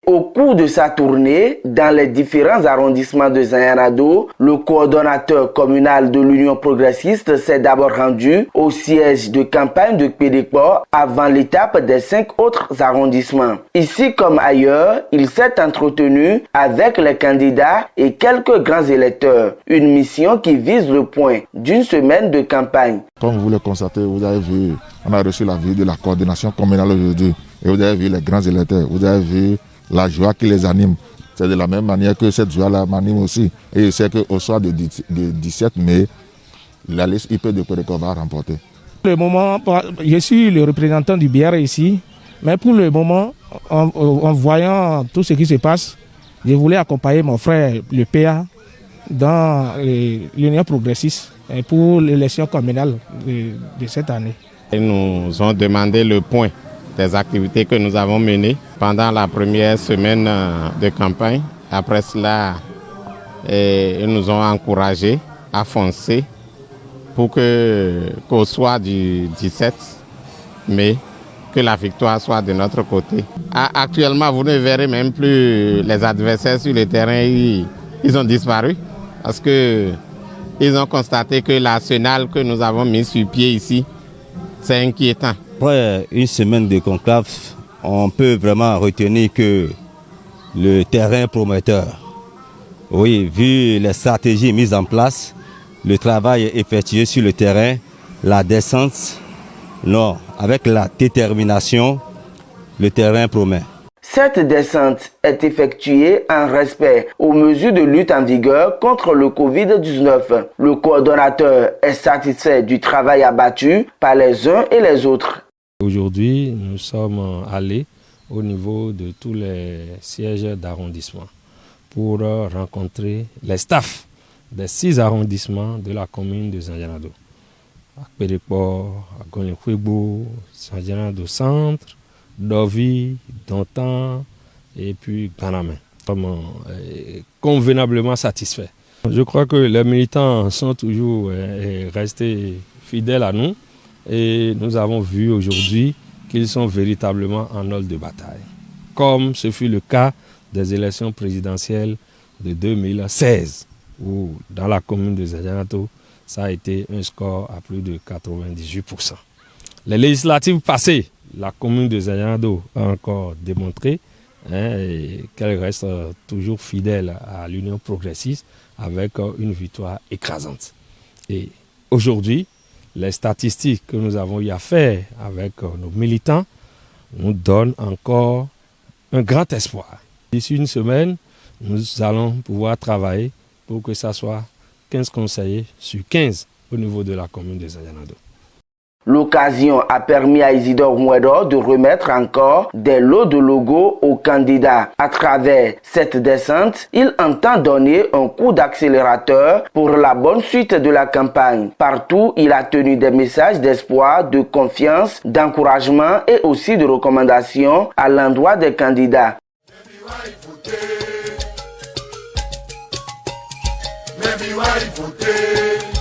Au cours de sa tournée, dans les différents arrondissements de Zanyana-Do, le coordonnateur communal de l'Union progressiste s'est d'abord rendu au siège de campagne de Pédécor avant l'étape des 5 autres arrondissements. Ici comme ailleurs, il s'est entretenu avec les candidats et quelques grands électeurs. Une mission qui vise le point d'une semaine de campagne. Comme vous le constatez, vous avez vu, on a reçu la visite de la coordination communale aujourd'hui. Et vous avez vu les grands électeurs, vous avez vu la joie qui les anime. C'est de la même manière que cette joie-là m'anime aussi. Et je sais qu'au soir du 17 mai, la liste IP de Pédécor va remporter. Pour le moment, je suis le représentant du BR ici, mais pour le moment, en voyant tout ce qui se passe, je voulais accompagner mon frère, le PA, dans l'Union progressiste pour l'élection communale de cette année. Ils nous ont demandé le point des activités que nous avons menées pendant la première semaine de campagne. Après cela, ils nous ont encouragés à foncer pour qu'au soir du 17 mai, que la victoire soit de notre côté. Actuellement, vous ne verrez même plus les adversaires sur le terrain, ils ont disparu parce qu'ils ont constaté que l'arsenal que nous avons mis sur pied ici, c'est inquiétant. Après une semaine de conclave, on peut vraiment retenir que le terrain est prometteur. Oui, vu les stratégies mises en place, le travail effectué sur le terrain, la descente, non, avec la détermination, le terrain promet. Cette descente est effectuée en respect aux mesures de lutte en vigueur contre le Covid-19. Le coordonnateur est satisfait du travail abattu par les uns et les autres. Aujourd'hui, nous sommes allés au niveau de tous les sièges d'arrondissement pour rencontrer les staffs des 6 arrondissements de la commune de Zanyana-Do. À Pédécor, à Gonlekwebo, Zanyana-Do Centre, Dovi, Dantan et puis Ganamé. Nous sommes convenablement satisfaits. Je crois que les militants sont toujours restés fidèles à nous et nous avons vu aujourd'hui qu'ils sont véritablement en ordre de bataille. Comme ce fut le cas des élections présidentielles de 2016 où dans la commune de Zanyana-Do, ça a été un score à plus de 98%. Les législatives passées, la commune de Zanyana-Do a encore démontré qu'elle reste toujours fidèle à l'Union progressiste avec une victoire écrasante. Et aujourd'hui, les statistiques que nous avons eu à faire avec nos militants nous donnent encore un grand espoir. D'ici une semaine, nous allons pouvoir travailler pour que ça soit 15 conseillers sur 15 au niveau de la commune de Zanyana-Do. L'occasion a permis à Isidore Mouedo de remettre encore des lots de logos aux candidats. À travers cette descente, il entend donner un coup d'accélérateur pour la bonne suite de la campagne. Partout, il a tenu des messages d'espoir, de confiance, d'encouragement et aussi de recommandations à l'endroit des candidats. Maybe why voter?